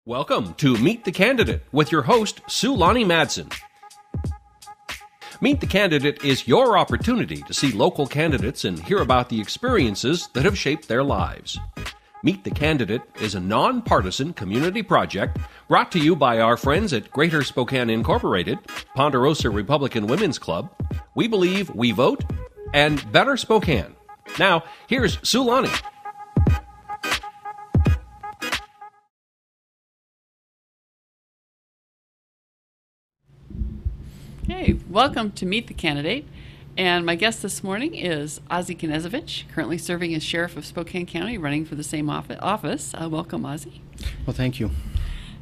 Welcome to Meet the Candidate with your host, Sue Lonnie Madsen. Meet the Candidate is your opportunity to see local candidates and hear about the experiences that have shaped their lives. Meet the Candidate is a nonpartisan community project brought to you by our friends at Greater Spokane Incorporated, Ponderosa Republican Women's Club, We Believe, We Vote, and Better Spokane. Now, here's Sue Lonnie. Hey, welcome to Meet the Candidate. And my guest this morning is Ozzie Knezovich, currently serving as Sheriff of Spokane County, running for the same office. Welcome, Ozzie. Well, thank you.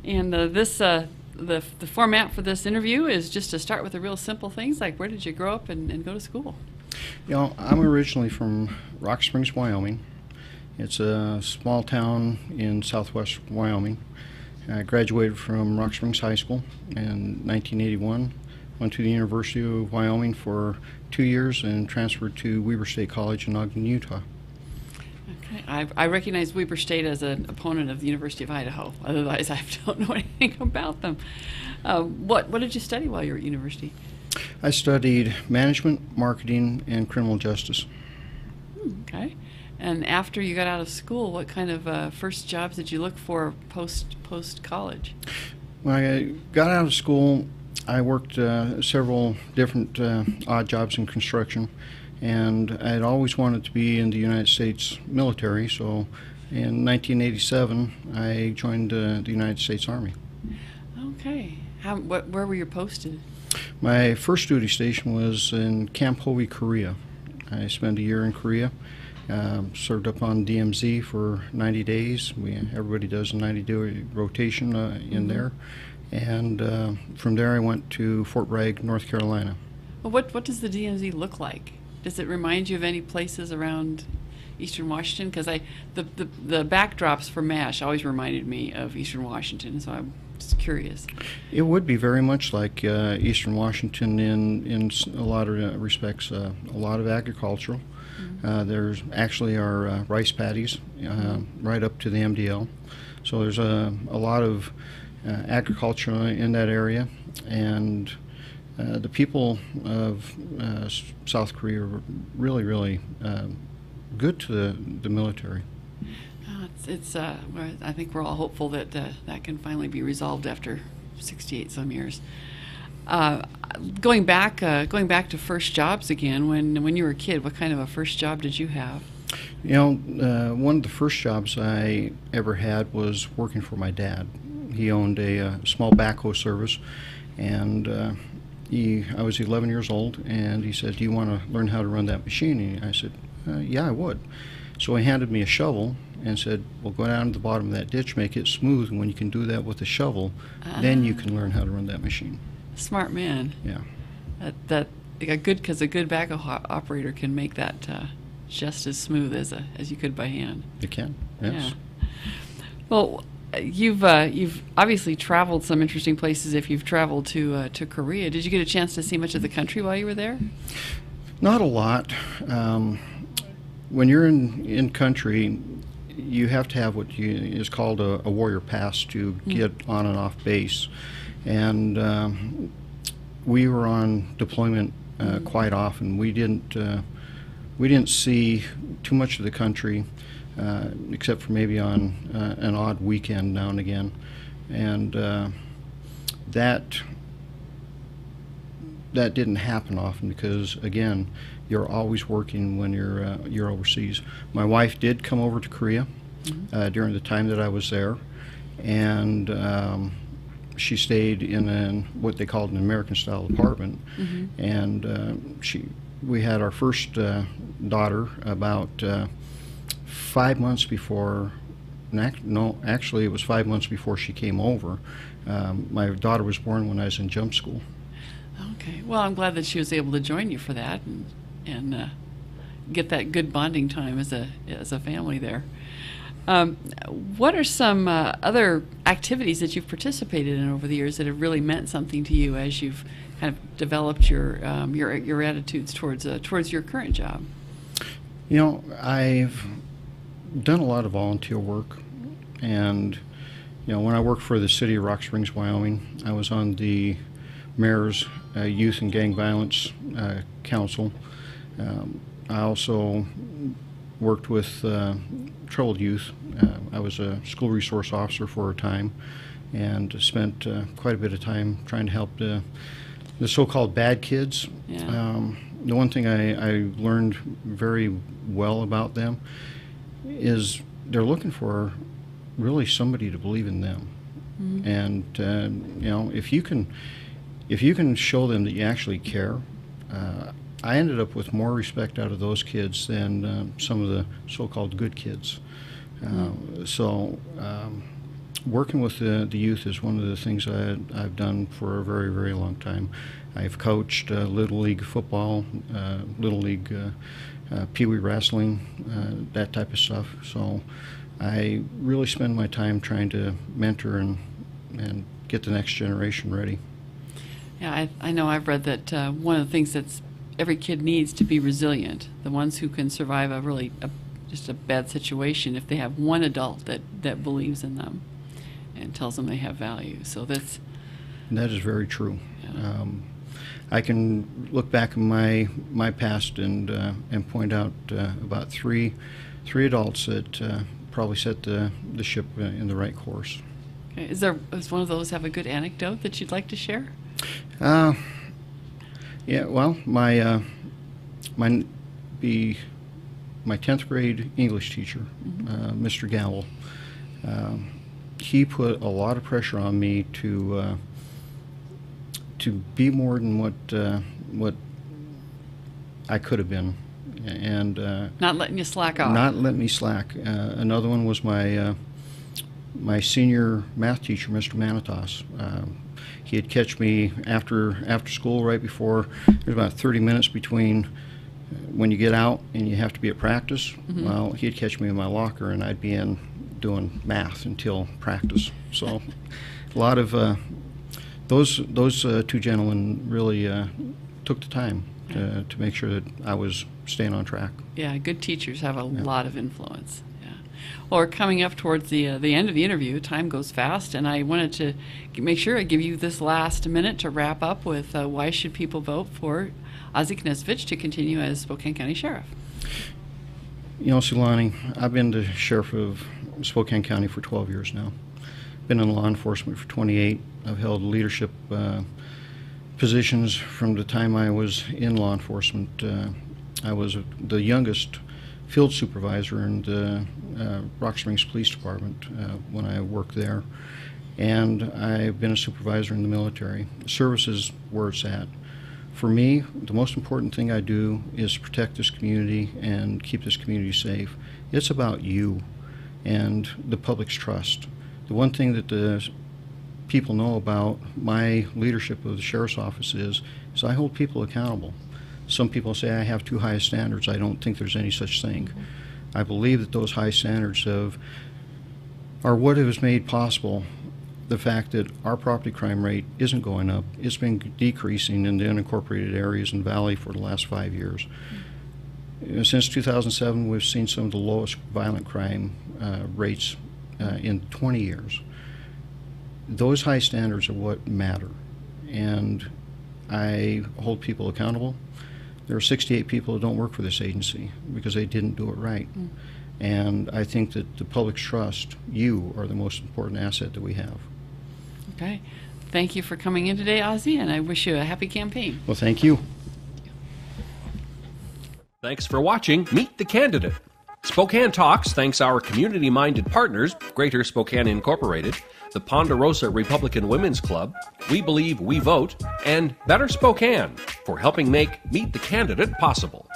And the format for this interview is just to start with the real simple things, like where did you grow up and go to school? You know, I'm originally from Rock Springs, Wyoming. It's a small town in southwest Wyoming. I graduated from Rock Springs High School in 1981. Went to the University of Wyoming for 2 years and transferred to Weber State College in Ogden, Utah. Okay, I recognize Weber State as an opponent of the University of Idaho. Otherwise, I don't know anything about them. What did you study while you were at university? I studied management, marketing, and criminal justice. Okay. And after you got out of school, what kind of first jobs did you look for post-college? When I got out of school, I worked several different odd jobs in construction, and I had always wanted to be in the United States military, so in 1987 I joined the United States Army. Okay. Where were you posted? My first duty station was in Camp Hovey, Korea. I spent a year in Korea, served up on DMZ for 90 days. Everybody does a 90-day rotation in there. And from there I went to Fort Bragg, North Carolina. Well, what does the DMZ look like? Does it remind you of any places around Eastern Washington? Because the backdrops for MASH always reminded me of Eastern Washington, so I'm just curious. It would be very much like Eastern Washington in a lot of respects. A lot of agricultural. Mm-hmm. There's actually our rice paddies right up to the MDL. So there's a lot of agriculture in that area, and the people of South Korea are really, really good to the military. I think we're all hopeful that that can finally be resolved after 68 some years. Going back to first jobs again. When you were a kid, what kind of a first job did you have? You know, one of the first jobs I ever had was working for my dad. He owned a small backhoe service, and I was 11 years old, and he said, "Do you want to learn how to run that machine?" And I said, "Yeah, I would." So he handed me a shovel and said, "Well, go down to the bottom of that ditch, make it smooth, and when you can do that with a shovel, then you can learn how to run that machine." Smart man. Yeah. Because a good backhoe operator can make that just as smooth as you could by hand. It can. Yes. Yeah. Well, you've obviously traveled some interesting places. If you've traveled to Korea, did you get a chance to see much of the country while you were there? Not a lot. When you're in country, you have to have what is called a warrior pass to get on and off base, and we were on deployment quite often. We didn't see too much of the country. Except for maybe on an odd weekend now and again, and that didn't happen often because, again, you're always working when you're overseas. My wife did come over to Korea during the time that I was there, and she stayed in what they called an American-style apartment, and we had our first daughter about 5 months before. No, actually, it was 5 months before she came over. My daughter was born when I was in jump school. Okay. Well, I'm glad that she was able to join you for that and get that good bonding time as a family there. What are some other activities that you've participated in over the years that have really meant something to you as you've kind of developed your attitudes towards your current job? You know, I've done a lot of volunteer work, and When I worked for the city of Rock Springs, Wyoming, I was on the mayor's Youth and Gang Violence Council. I also worked with troubled youth. I was a school resource officer for a time and spent quite a bit of time trying to help the so-called bad kids. Yeah. The one thing I learned very well about them is they're looking for really somebody to believe in them. Mm-hmm. And if you can show them that you actually care, I ended up with more respect out of those kids than some of the so-called good kids. So working with the youth is one of the things I've done for a very, very long time. I've coached Little League football, Little League Pee Wee wrestling, that type of stuff. So I really spend my time trying to mentor and get the next generation ready. Yeah, I know I've read that one of the things that's every kid needs to be resilient, the ones who can survive just a bad situation if they have one adult that believes in them and tells them they have value. So that is very true. Yeah. I can look back in my past and point out about three adults that probably set the ship in the right course. Okay. Does one of those have a good anecdote that you'd like to share? Yeah. Well, my 10th grade English teacher, mm-hmm. Mr. Gowell, he put a lot of pressure on me to be more than what I could have been, and not letting you slack off. Not letting me slack. Another one was my senior math teacher, Mr. Manitas. He'd catch me after school, right before. There's about 30 minutes between when you get out and you have to be at practice. Mm-hmm. Well, he'd catch me in my locker, and I'd be in doing math until practice. So, a lot of those two gentlemen really took the time to make sure that I was staying on track. Yeah, good teachers have a lot of influence. Yeah. Well, we're coming up towards the end of the interview. Time goes fast, and I wanted to make sure I give you this last minute to wrap up with why should people vote for Ozzie Knezovich to continue as Spokane County Sheriff. Sulani, I've been the sheriff of Spokane County for 12 years now. Been in law enforcement for 28. I've held leadership positions from the time I was in law enforcement. I was the youngest field supervisor in the Rock Springs Police Department when I worked there. And I've been a supervisor in the military. Service is where it's at. For me, the most important thing I do is protect this community and keep this community safe. It's about you and the public's trust. The one thing that the people know about my leadership of the Sheriff's Office is I hold people accountable. Some people say I have too high standards. I don't think there's any such thing. I believe that those high standards are what has made possible the fact that our property crime rate isn't going up. It's been decreasing in the unincorporated areas in the valley for the last 5 years. Since 2007, we've seen some of the lowest violent crime rates in 20 years. Those high standards are what matter, and I hold people accountable. There are 68 people who don't work for this agency because they didn't do it right. And I think that the public's trust, you are the most important asset that we have. Okay. Thank you for coming in today, Ozzie, and I wish you a happy campaign. Well, thank you. Thanks for watching Meet the Candidate. Spokane Talks thanks our community-minded partners, Greater Spokane Incorporated, the Ponderosa Republican Women's Club, We Believe We Vote, and Better Spokane for helping make Meet the Candidate possible.